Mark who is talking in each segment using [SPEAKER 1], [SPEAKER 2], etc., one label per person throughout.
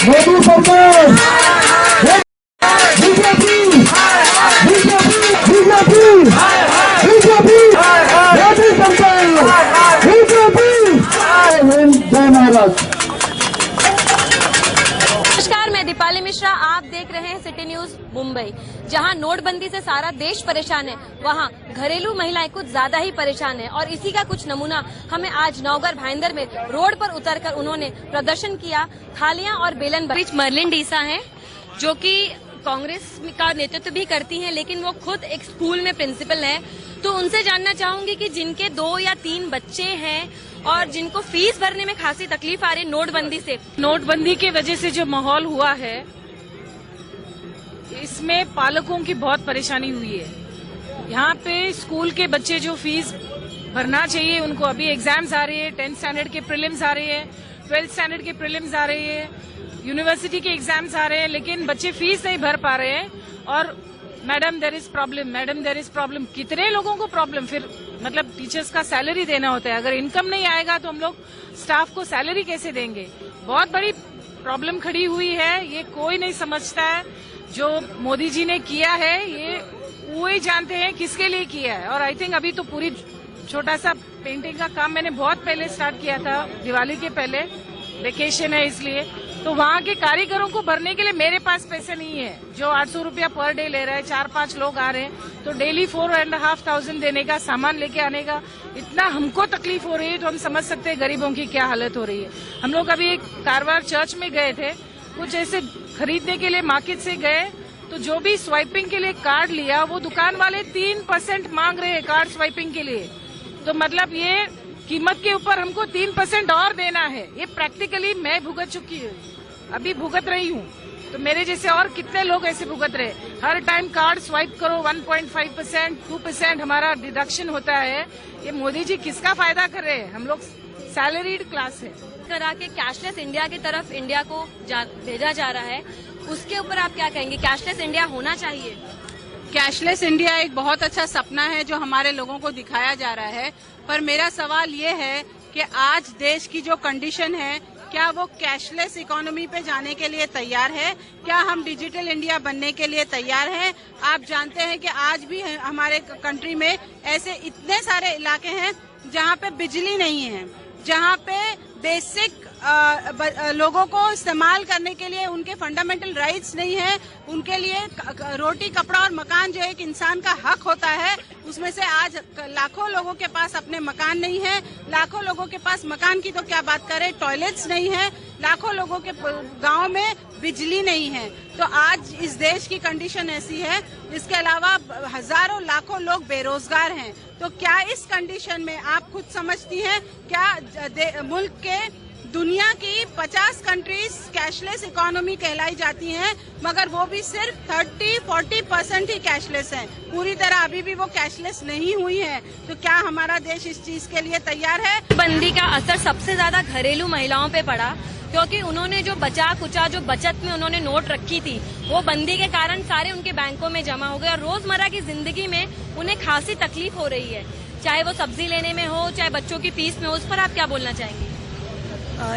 [SPEAKER 1] मोदी सरकार, BJP, BJP, BJP, BJP, Modi सरकार, BJP. जय महाराज।
[SPEAKER 2] नमस्कार, मैं दीपाली मिश्रा। आप देख रहे हैं सिटी न्यूज मुंबई। जहां नोटबंदी से सारा देश परेशान है, वहां घरेलू महिलाएं कुछ ज्यादा ही परेशान है। और इसी का कुछ नमूना हमें आज नौगर भाईंदर में रोड पर उतरकर उन्होंने प्रदर्शन किया। थालियां और बेलन बीच मर्लिन डीसा हैं, जो कि कांग्रेस का नेतृत्व भी करती हैं, लेकिन वो खुद एक स्कूल में प्रिंसिपल हैं। तो उनसे जानना चाहूंगी कि जिनके 2 या 3 बच्चे हैं और जिनको फीस भरने में खासी तकलीफ आ रही है नोटबंदी से।
[SPEAKER 3] नोटबंदी के वजह से जो माहौल हुआ है, इसमें पालकों की बहुत परेशानी हुई है। यहाँ पे स्कूल के बच्चे जो फीस भरना चाहिए, उनको अभी एग्जाम्स आ रही है। 10th स्टैंडर्ड के प्रीलिम्स आ रही है, 12th स्टैंडर्ड के प्रीलिम्स आ रही है, यूनिवर्सिटी के एग्जाम्स आ रहे हैं, लेकिन बच्चे फीस नहीं भर पा रहे हैं। और madam there is problem, madam there is problem. कितने लोगों को प्रॉब्लम? फिर मतलब टीचर्स का सैलरी देना होता है। अगर इनकम नहीं आएगा तो हम लोग स्टाफ को सैलरी कैसे देंगे? बहुत बड़ी प्रॉब्लम खड़ी हुई है। ये कोई नहीं समझता है। जो मोदी जी ने किया है, ये वो ही जानते हैं किसके लिए किया है। और आई थिंक अभी तो पूरी छोटा सा पेंटिंग का काम मैंने बहुत पहले स्टार्ट किया था, दिवाली के पहले। वेकेशन है इसलिए, तो वहाँ के कारीगरों को भरने के लिए मेरे पास पैसे नहीं है। जो 800 रुपया पर डे ले रहा है, 4-5 लोग आ रहे हैं, तो डेली 4,500 देने का, सामान लेके आने का, इतना हमको तकलीफ हो रही है। तो हम समझ सकते हैं गरीबों की क्या हालत हो रही है। हम लोग अभी एक कारवार चर्च में गए थे, कुछ ऐसे खरीदने के लिए मार्केट से गए, तो जो भी स्वाइपिंग के लिए कार्ड लिया, वो दुकान वाले 3% मांग रहे हैं कार्ड स्वाइपिंग के लिए। तो मतलब ये कीमत के ऊपर हमको 3% और देना है। ये प्रैक्टिकली मैं भुगत चुकी हूँ, अभी भुगत रही हूँ। तो मेरे जैसे और कितने लोग ऐसे भुगत रहे? हर टाइम कार्ड स्वाइप करो, 1.5%, 2% हमारा डिडक्शन होता है। ये मोदी जी किसका फायदा कर रहे हैं? हम लोग सैलरीड क्लास है।
[SPEAKER 2] करा के कैशलेस इंडिया की तरफ इंडिया को भेजा जा रहा है, उसके ऊपर आप क्या कहेंगे? कैशलेस इंडिया होना चाहिए?
[SPEAKER 4] कैशलेस इंडिया एक बहुत अच्छा सपना है जो हमारे लोगों को दिखाया जा रहा है। पर मेरा सवाल ये है कि आज देश की जो कंडीशन है, क्या वो कैशलेस इकोनॉमी पे जाने के लिए तैयार है? क्या हम डिजिटल इंडिया बनने के लिए तैयार हैं? आप जानते हैं कि आज भी हमारे कंट्री में ऐसे इतने सारे इलाके हैं जहाँ पे बिजली नहीं है, जहाँ पे बेसिक लोगों को इस्तेमाल करने के लिए उनके फंडामेंटल राइट्स नहीं है। उनके लिए रोटी, कपड़ा और मकान जो एक इंसान का हक होता है, उसमें से आज लाखों लोगों के पास अपने मकान नहीं है। लाखों लोगों के पास मकान की तो क्या बात करें, टॉयलेट्स नहीं है। लाखों लोगों के गांव में बिजली नहीं है। तो आज इस देश की कंडीशन ऐसी है। इसके अलावा हजारों लाखों लोग बेरोजगार हैं। तो क्या इस कंडीशन में आप खुद समझती हैं, क्या मुल्क के दुनिया की 50 कंट्रीज कैशलेस इकोनॉमी कहलाई जाती हैं, मगर वो भी सिर्फ 30-40% ही कैशलेस हैं। पूरी तरह अभी भी वो कैशलेस नहीं हुई है। तो क्या हमारा देश इस चीज के लिए तैयार है?
[SPEAKER 2] बंदी का असर सबसे ज्यादा घरेलू महिलाओं पे पड़ा, क्योंकि उन्होंने जो बचा कुचा जो बचत में उन्होंने नोट रखी थी, वो बंदी के कारण सारे उनके बैंकों में जमा हो गए। और रोजमर्रा की जिंदगी में उन्हें खासी तकलीफ हो रही है, चाहे वो सब्जी लेने में हो, चाहे बच्चों की फीस में हो। उस पर आप क्या बोलना चाहेंगे?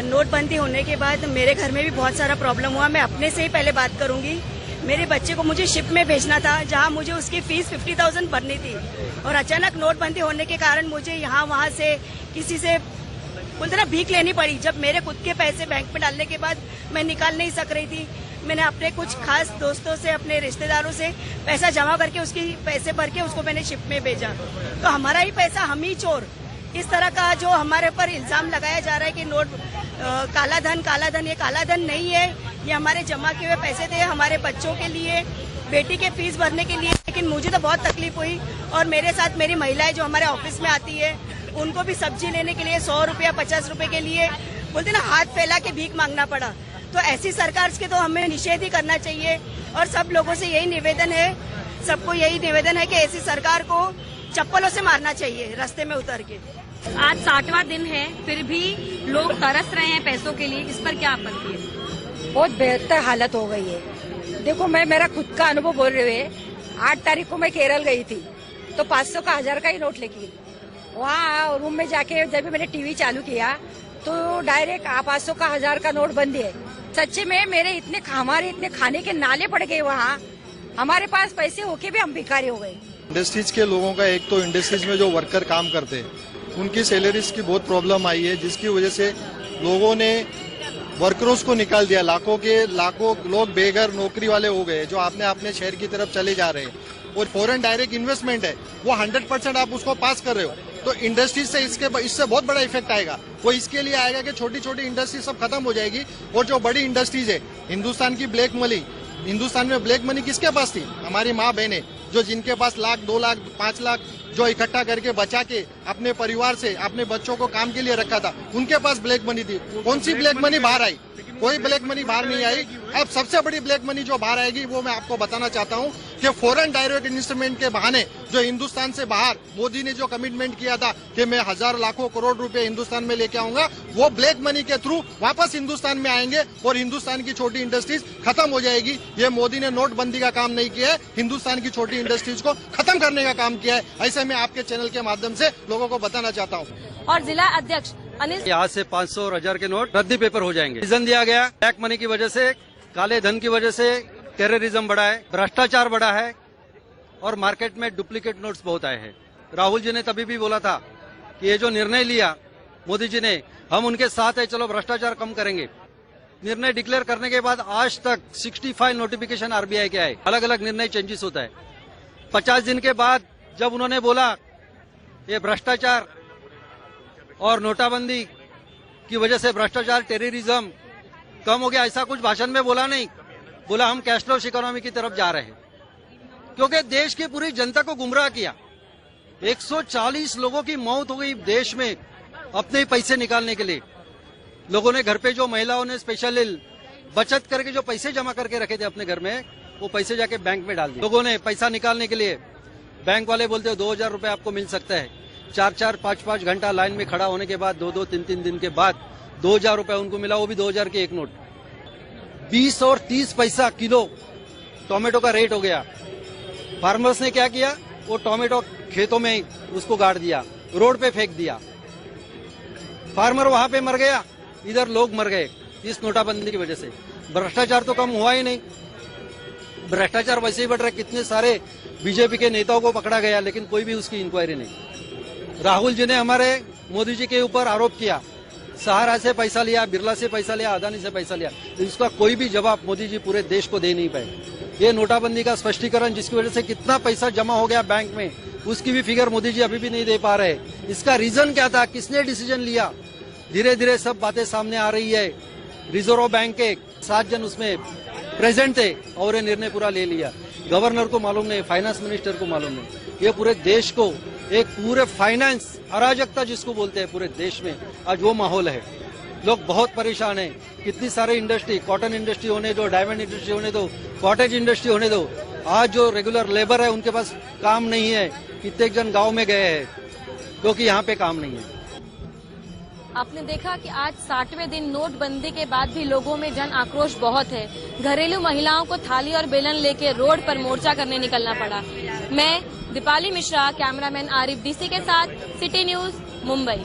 [SPEAKER 5] नोटबंदी होने के बाद मेरे घर में भी बहुत सारा प्रॉब्लम हुआ। मैं अपने से ही पहले बात करूंगी। मेरे बच्चे को मुझे शिप में भेजना था, जहां मुझे उसकी फीस 50,000 भरनी थी, और अचानक नोटबंदी होने के कारण मुझे यहाँ वहाँ से किसी से बोलते ना भीख लेनी पड़ी। जब मेरे खुद के पैसे बैंक में डालने के बाद मैं निकाल नहीं सक रही थी, मैंने अपने कुछ खास दोस्तों से, अपने रिश्तेदारों से पैसा जमा करके उसकी पैसे भर के उसको मैंने शिप में भेजा। तो हमारा ही पैसा हम ही चोर, इस तरह का जो हमारे पर इल्जाम लगाया जा रहा है कि नोट काला धन, ये काला धन नहीं है। ये हमारे जमा किए हुए पैसे थे हमारे बच्चों के लिए, बेटी के फीस भरने के लिए। लेकिन मुझे तो बहुत तकलीफ हुई, और मेरे साथ मेरी महिलाएं जो हमारे ऑफिस में आती है, उनको भी सब्जी लेने के लिए 100 रुपया 50 रुपए के लिए बोलते ना हाथ फैला के भीख मांगना पड़ा। तो ऐसी सरकार के तो हमें निषेध ही करना चाहिए। और सब लोगों से यही निवेदन है, सबको यही निवेदन है कि ऐसी सरकार को चप्पलों से मारना चाहिए रास्ते में उतर के।
[SPEAKER 2] आज 60वां दिन है, फिर भी लोग तरस रहे हैं पैसों के लिए। इस पर क्या आपत्ति है?
[SPEAKER 6] बहुत बेहतर हालत हो गई है। देखो, मैं मेरा खुद का अनुभव बोल रही हूँ। 8 तारीख को मैं केरल गई थी, तो 500 का 1000 का ही नोट लेके गई। वहाँ रूम में जाके जब भी मैंने टीवी चालू किया तो डायरेक्ट 500 का 1000 का नोट बंदी है। सच्चे में हमारे इतने खाने के नाले पड़ गए वहाँ, हमारे पास पैसे होके भी हम भिखारी हो गए।
[SPEAKER 7] इंडस्ट्रीज के लोगों का, एक तो इंडस्ट्रीज में जो वर्कर काम करते हैं उनकी सैलरीज की बहुत प्रॉब्लम आई है, जिसकी वजह से लोगों ने वर्करों को निकाल दिया। लाखों लोग बेघर नौकरी वाले हो गए, जो अपने शहर की तरफ चले जा रहे हैं। और फॉरेन डायरेक्ट इन्वेस्टमेंट है, वो 100% आप उसको पास कर रहे हो, तो इंडस्ट्रीज से इससे बहुत बड़ा इफेक्ट आएगा। वो इसके लिए आएगा कि छोटी छोटी इंडस्ट्री सब खत्म हो जाएगी, और जो बड़ी इंडस्ट्रीज है, हिंदुस्तान में ब्लैक मनी किसके पास थी? हमारी माँ बहनें, जो जिनके पास लाख 2 लाख 5 लाख जो इकट्ठा करके बचा के अपने परिवार से अपने बच्चों को काम के लिए रखा था, उनके पास ब्लैक मनी थी। कौन सी ब्लैक मनी बाहर आई? कोई ब्लैक मनी बाहर नहीं आई। अब सबसे बड़ी ब्लैक मनी जो बाहर आएगी वो मैं आपको बताना चाहता हूँ कि फॉरेन डायरेक्ट इन्वेस्टमेंट के बहाने जो हिंदुस्तान से बाहर मोदी ने जो कमिटमेंट किया था कि मैं 1000 लाखों करोड़ रुपए हिंदुस्तान में लेके आऊंगा, वो ब्लैक मनी के थ्रू वापस हिंदुस्तान में आएंगे और हिंदुस्तान की छोटी इंडस्ट्रीज खत्म हो जाएगी। ये मोदी ने नोटबंदी का काम नहीं किया है, हिंदुस्तान की छोटी इंडस्ट्रीज को खत्म करने का काम किया है। ऐसे मैं आपके चैनल के माध्यम से लोगों को बताना चाहता हूँ।
[SPEAKER 2] और जिला अध्यक्ष अनिल,
[SPEAKER 8] आज से 500 और 1000 के नोट रद्दी पेपर हो जाएंगे। रीजन दिया गया ब्लैक मनी की वजह से, काले धन की वजह से टेररिज्म बढ़ा है, भ्रष्टाचार बढ़ा है और मार्केट में डुप्लीकेट नोट्स बहुत आए हैं। राहुल जी ने तभी भी बोला था कि ये जो निर्णय लिया मोदी जी ने, हम उनके साथ है, चलो भ्रष्टाचार कम करेंगे। निर्णय डिक्लेयर करने के बाद आज तक 65 नोटिफिकेशन आरबीआई के आए, अलग अलग निर्णय चेंजेस होता है। 50 दिन के बाद जब उन्होंने बोला ये भ्रष्टाचार और नोटाबंदी की वजह से भ्रष्टाचार टेररिज्म कम हो गया, ऐसा कुछ भाषण में बोला नहीं। बोला हम कैशलेस इकोनॉमी की तरफ जा रहे हैं, क्योंकि देश की पूरी जनता को गुमराह किया। 140 लोगों की मौत हो गई देश में अपने पैसे निकालने के लिए। लोगों ने घर पे, जो महिलाओं ने स्पेशल बचत करके जो पैसे जमा करके रखे थे अपने घर में, वो पैसे जाके बैंक में डाल दिए। लोगों ने पैसा निकालने के लिए, बैंक वाले बोलते 2000 रुपए आपको मिल सकता है। 4-4, 5-5 घंटा लाइन में खड़ा होने के बाद 2-2, 3-3 दिन के बाद 2000 रुपए उनको मिला, वो भी 2000 के एक नोट। 20 और 30 पैसा किलो टोमेटो का रेट हो गया। फार्मर्स ने क्या किया? वो टोमेटो खेतों में उसको गाड़ दिया, रोड पे फेंक दिया। फार्मर वहां पे मर गया, इधर लोग मर गए इस नोटाबंदी की वजह से। भ्रष्टाचार तो कम हुआ ही नहीं, भ्रष्टाचार वैसे ही बढ़ रहा है। कितने सारे बीजेपी के नेताओं को पकड़ा गया, लेकिन कोई भी उसकी इंक्वायरी नहीं। राहुल जी ने हमारे मोदी जी के ऊपर आरोप किया, सहारा से पैसा लिया, बिरला से पैसा लिया, अदानी से पैसा लिया, इसका कोई भी जवाब मोदी जी पूरे देश को दे नहीं पाए। ये नोटाबंदी का स्पष्टीकरण, जिसकी वजह से कितना पैसा जमा हो गया बैंक में, उसकी भी फिगर मोदी जी अभी भी नहीं दे पा रहे। इसका रीजन क्या था? किसने डिसीजन लिया? धीरे धीरे सब बातें सामने आ रही है। रिजर्व बैंक के 7 जन उसमें प्रेजेंट थे और ये निर्णय पूरा ले लिया। गवर्नर को मालूम नहीं, फाइनेंस मिनिस्टर को मालूम नहीं। ये पूरे देश को, एक पूरे फाइनेंस अराजकता जिसको बोलते हैं पूरे देश में, आज वो माहौल है। लोग बहुत परेशान हैं। कितनी सारे इंडस्ट्री, कॉटन इंडस्ट्री होने दो, डायमंड इंडस्ट्री होने दो, कॉटेज इंडस्ट्री होने दो, आज जो रेगुलर लेबर है उनके पास काम नहीं है। कितने जन गांव में गए हैं क्योंकि यहाँ पे काम नहीं है।
[SPEAKER 2] आपने देखा कि आज 60वें दिन नोटबंदी के बाद भी लोगों में जन आक्रोश बहुत है। घरेलू महिलाओं को थाली और बेलन लेके रोड पर मोर्चा करने निकलना पड़ा। मैं दीपाली मिश्रा, कैमरामैन आरिफ डीसी के साथ, सिटी न्यूज, मुंबई।